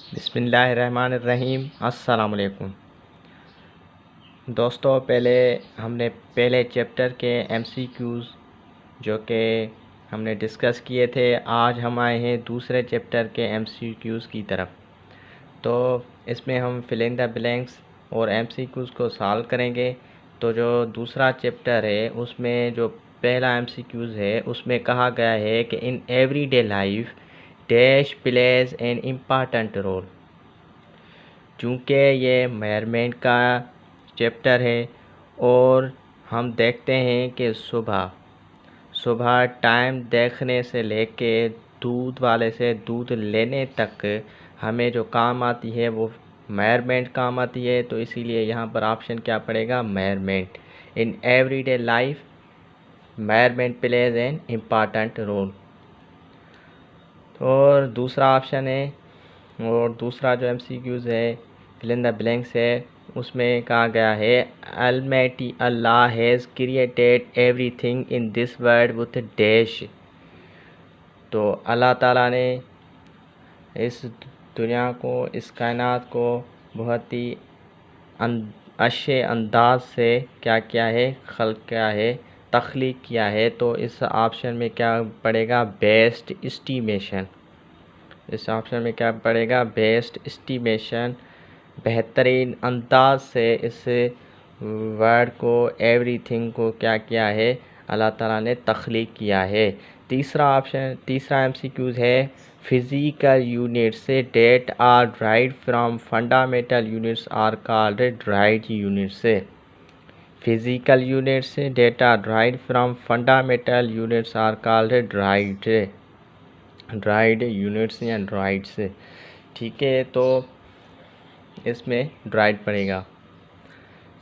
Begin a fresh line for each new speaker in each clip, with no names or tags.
बिस्मिल्लाहिर्रहमानिर्रहीम। अस्सलाम वालेकुम दोस्तों, हमने पहले चैप्टर के एमसीक्यूज़ जो कि हमने डिस्कस किए थे। आज हम आए हैं दूसरे चैप्टर के एमसीक्यूज़ की तरफ। तो इसमें हम फिल इन द ब्लैंक्स और एमसीक्यूज़ को सॉल्व करेंगे। तो जो दूसरा चैप्टर है उसमें जो पहला एमसीक्यूज़ है उसमें कहा गया है कि in everyday life dash plays an important role. चूँकि ये मेजरमेंट का चैप्टर है और हम देखते हैं कि सुबह टाइम देखने से लेके दूध वाले से दूध लेने तक हमें जो काम आती है वो मेजरमेंट काम आती है। तो इसीलिए यहाँ पर ऑप्शन क्या पड़ेगा, measurement. In everyday life measurement plays an important role. और दूसरा ऑप्शन है, और दूसरा जो एमसीक्यूज़ है फिल इन द ब्लैंक्स है, उसमें कहा गया है Almighty Allah has created everything in this world with dash. तो अल्लाह ताला ने इस दुनिया को, इस कायनात को बहुत ही अच्छे अंदाज से क्या किया है, खल्क किया है, तख्लीक किया है। तो इस ऑप्शन में क्या पड़ेगा, बेस्ट एस्टीमेशन। इस ऑप्शन में क्या पड़ेगा, बेस्ट एस्टीमेशन। बेहतरीन अंदाज से इस वर्ड को, एवरीथिंग को क्या किया है, अल्लाह ताला ने तख्लीक किया है। तीसरा एमसीक्यूज़ है physical units that are derived from fundamental units are called derived units. Physical units that are derived from fundamental units are called derived units या ड्राइड्स। ठीक है, तो इसमें ड्राइड पड़ेगा।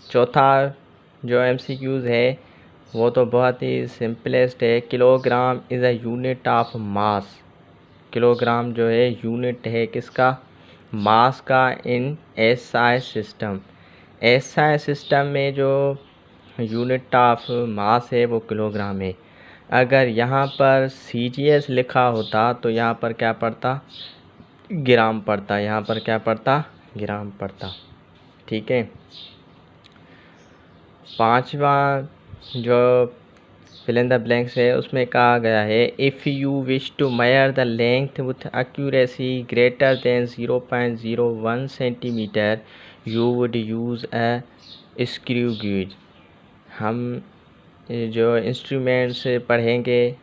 चौथा जो एमसीक्यूज़ है वो तो बहुत ही सिंपलेस्ट है। Kilogram is a unit of mass. Kilogram जो है यूनिट है किसका, मास का। In SI system, SI system में जो यूनिट ऑफ मास है वो किलोग्राम है। अगर यहाँ पर सीजीएस लिखा होता तो यहाँ पर क्या पड़ता, ग्राम पड़ता। यहाँ पर क्या पड़ता, ग्राम पड़ता। ठीक है। पांचवा जो फिल इन द ब्लैंक्स है उसमें कहा गया है if you wish to measure the length with accuracy greater than 0.01 centimetre you would use a screw gauge. हम जो इंस्ट्रूमेंट्स पढ़ेंगे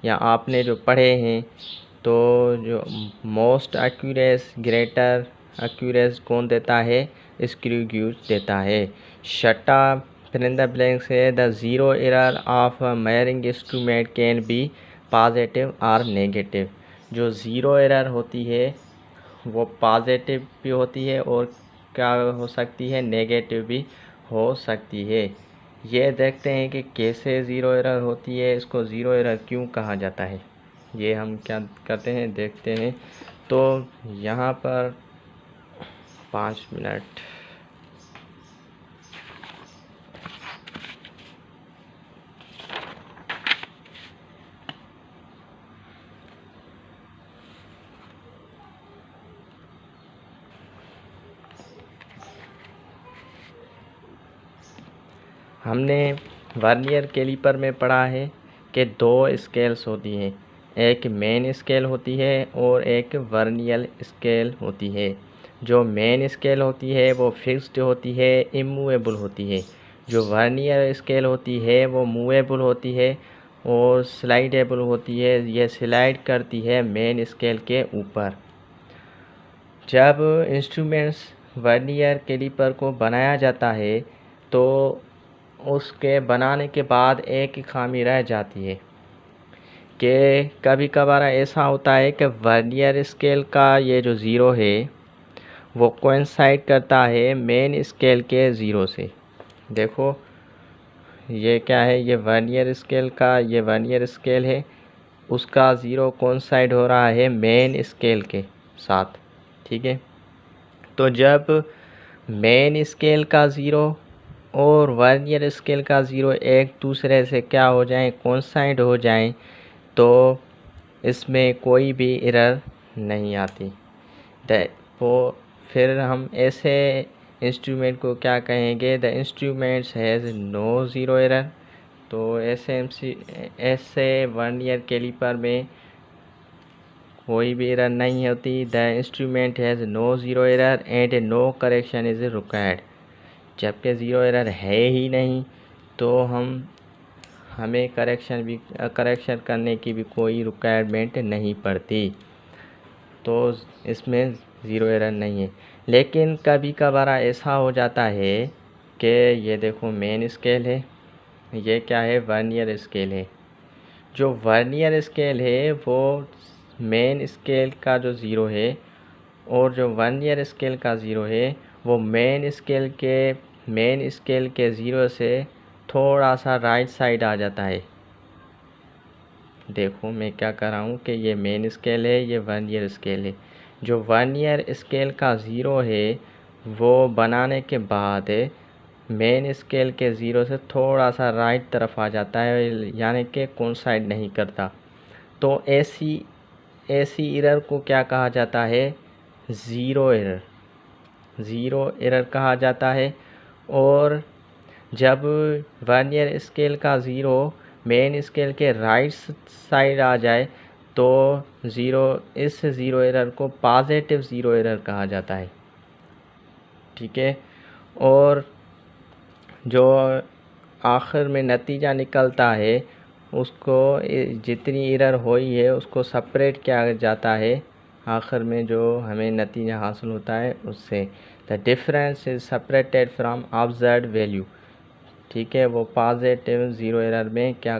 या आपने जो पढ़े हैं, तो जो मोस्ट एक्यूरेस, ग्रेटर एक्यूरेस कौन देता है, स्क्रू गेज देता है। छठा फिल इन द ब्लैंक्स है the zero error of measuring instrument can be positive और नेगेटिव। जो ज़ीरो एरर होती है वो पॉजिटिव भी होती है और क्या हो सकती है, नेगेटिव भी हो सकती है। ये देखते हैं कि कैसे ज़ीरो एरर होती है, इसको ज़ीरो एरर क्यों कहा जाता है। ये हम क्या करते हैं, देखते हैं। तो यहाँ पर 5 मिनट। हमने वर्नियर कैलिपर में पढ़ा है कि दो स्केल्स होती हैं, एक मेन स्केल होती है और एक वर्नियर स्केल होती है। जो मेन स्केल होती है वो फिक्स्ड होती है, इमूवेबल होती है। जो वर्नियर स्केल होती है वो मूवेबल होती है और स्लाइडेबल होती है। यह स्लाइड करती है मेन स्केल के ऊपर। जब इंस्ट्रूमेंट्स वर्नियर कैलिपर को बनाया जाता है तो उसके बनाने के बाद एक ही खामी रह जाती है कि कभी कभार ऐसा होता है कि वर्नियर स्केल का ये जो ज़ीरो है वो कोइंसाइड करता है मेन स्केल के ज़ीरो से। देखो ये क्या है, ये वर्नियर स्केल का, ये वर्नियर स्केल है, उसका ज़ीरो कोइंसाइड हो रहा है मेन स्केल के साथ। ठीक है, तो जब मेन स्केल का ज़ीरो और वर्नियर स्केल का ज़ीरो एक दूसरे से क्या हो जाए, कोइंसाइड हो जाएं, तो इसमें कोई भी एरर नहीं आती। वो फिर हम ऐसे इंस्ट्रूमेंट को क्या कहेंगे, the instruments has no zero error. तो ऐसे वर्नियर कैलिपर में कोई भी एरर नहीं होती। The instrument has no zero error and no correction is required. जबकि ज़ीरो एरर है ही नहीं तो हमें करेक्शन करने की भी कोई रिक्वायरमेंट नहीं पड़ती, तो इसमें ज़ीरो एरर नहीं है। लेकिन कभी कभार ऐसा हो जाता है कि ये देखो मेन स्केल है, ये क्या है, वर्नियर स्केल है। जो वर्नियर स्केल है वो मेन स्केल का जो ज़ीरो है, और जो वर्नियर स्केल का ज़ीरो है वो मेन स्केल के ज़ीरो से थोड़ा सा राइट साइड आ जाता है। देखो मैं क्या कर रहा हूँ कि ये मेन स्केल है, ये वर्नियर स्केल है। जो वर्नियर स्केल का ज़ीरो है वो बनाने के बाद मेन स्केल के ज़ीरो से थोड़ा सा राइट तरफ आ जाता है, यानी कि कोइंसाइड नहीं करता। तो ऐसी एरर को क्या कहा जाता है, ज़ीरो एरर कहा जाता है। और जब वर्नियर स्केल का ज़ीरो मेन स्केल के राइट साइड आ जाए तो इस ज़ीरो एरर को पॉजिटिव ज़ीरो एरर कहा जाता है। ठीक है। और जो आखिर में नतीजा निकलता है उसको जितनी एरर हुई है उसको सेपरेट किया जाता है, आखिर में जो हमें नतीजा हासिल होता है उससे। The difference is separated from observed value. ठीक है, वो पॉजिटिव ज़ीरो एरर में क्या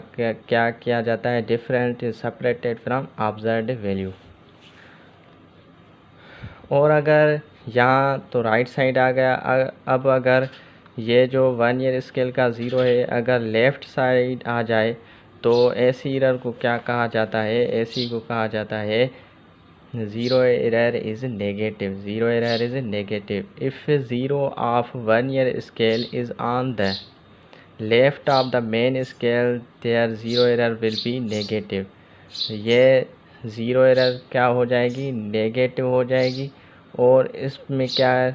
किया जाता है, different is separated from observed value. और अगर यहाँ तो राइट साइड आ गया, अब अगर ये जो वर्नियर स्केल का ज़ीरो है अगर लेफ़्ट साइड आ जाए तो ऐसी एरर को क्या कहा जाता है, ऐसी को कहा जाता है zero error is negative. Zero error is negative if zero of vernier scale is on the left of the main scale there zero error will be negative. ये ज़ीरो एरर क्या हो जाएगी, नेगेटिव हो जाएगी। और इसमें क्या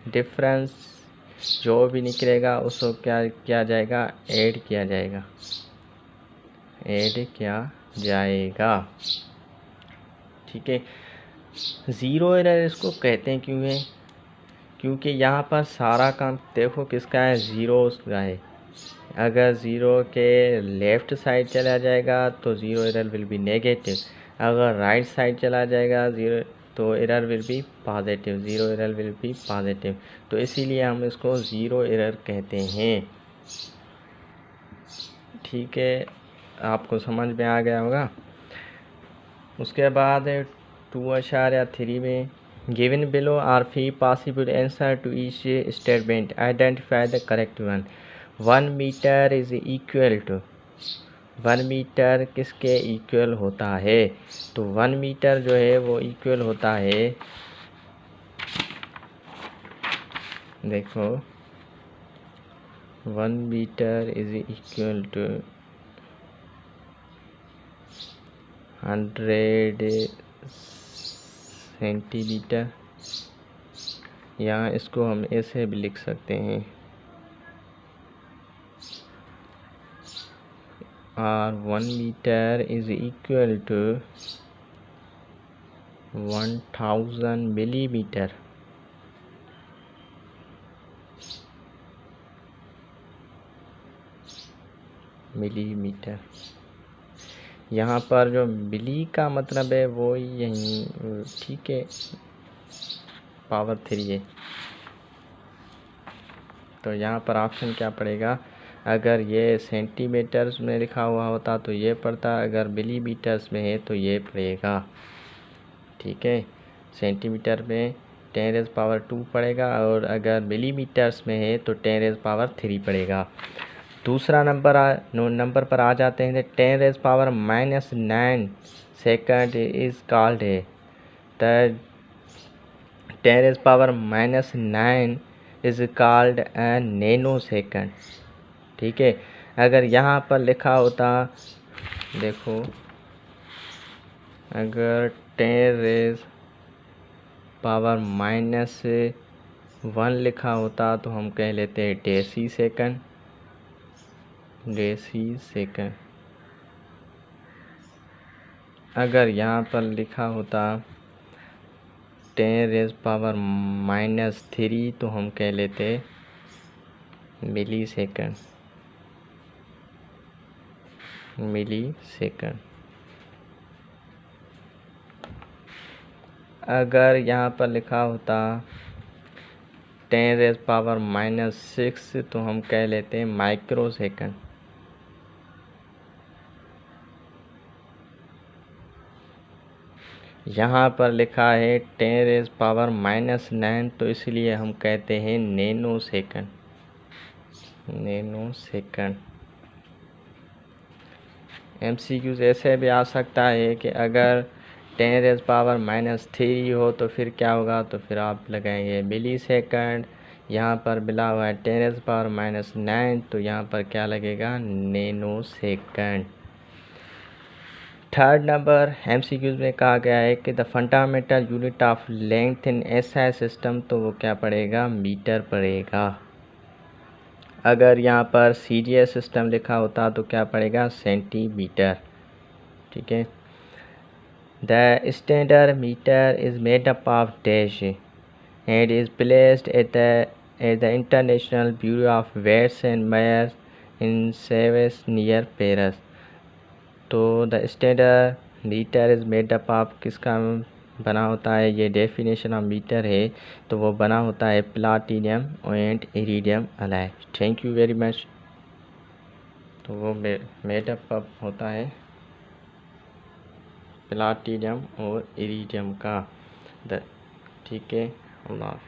डिफरेंस जो भी निकलेगा उसको क्या किया जाएगा, ऐड किया जाएगा। ठीक है। ज़ीरो एरर इसको कहते हैं क्यों है, क्योंकि यहाँ पर सारा काम देखो किसका है, ज़ीरो का है। अगर ज़ीरो के लेफ़्ट साइड चला जाएगा तो zero error will be negative, अगर राइट साइड चला जाएगा ज़ीरो तो error will B positive, zero error will B positive. तो इसीलिए हम इसको ज़ीरो एरर कहते हैं। ठीक है, आपको समझ में आ गया होगा। उसके बाद 2.3 में given below are 3 possible answer to each statement, identify the correct one. 1 metre is equal to, 1 metre किसके इक्वल होता है, तो 1 मीटर जो है वो इक्वल होता है, देखो 1 metre is equal to 100 centimetre, या इसको हम ऐसे भी लिख सकते हैं, और 1 metre is equal to 1000 millimetre. यहाँ पर जो मिली का मतलब है वो यही, ठीक है, पावर 3 है। तो यहाँ पर ऑप्शन क्या पड़ेगा, अगर ये सेंटीमीटर्स में लिखा हुआ होता तो ये पड़ता, अगर मिलीमीटर्स में है तो ये पड़ेगा। ठीक है, सेंटीमीटर में 10⁻² पड़ेगा, और अगर मिलीमीटर्स में है तो 10⁻³ पड़ेगा। दूसरा नंबर पर आ जाते हैं। 10⁻⁻9 सेकंड इज़ कॉल्ड है, the 10⁻⁻9 is called a nano second. ठीक है, अगर यहाँ पर लिखा होता, देखो अगर 10⁻⁻⁹ पावर -1 लिखा होता तो हम कह लेते डेसी सेकंड, डेसी सेकंड। अगर यहाँ पर लिखा होता 10⁻³ तो हम कह लेते मिली सेकंड, मिली सेकंड। अगर यहाँ पर लिखा होता 10⁻⁻6 तो हम कह लेते माइक्रो सेकंड। यहाँ पर लिखा है 10⁻⁹ तो इसलिए हम कहते हैं nano second, nano second. MCQ ऐसे भी आ सकता है कि अगर 10⁻³ हो तो फिर क्या होगा, तो फिर आप लगाएंगे मिली सेकंड। यहाँ पर मिला हुआ है 10⁻⁹ तो यहाँ पर क्या लगेगा, nano second. Third number MCQ में कहा गया है कि the fundamental unit of length in SI system, तो वो क्या पड़ेगा, मीटर पड़ेगा। अगर यहाँ पर CGS सिस्टम लिखा होता तो क्या पड़ेगा, सेंटीमीटर। ठीक है। The standard metre is made up of dash and is placed at the international bureau of weights and measures in सेवेस नियर पेरिस। तो the standard metre is made up of किसका बना होता है, ये डेफिनेशन ऑफ मीटर है, तो वो बना होता है प्लाटिनम एंड इरिडियम अलाइ। Thank you very much. तो वो मेड अप होता है प्लाटिनम और इरिडियम का। ठीक है, अल्लाह।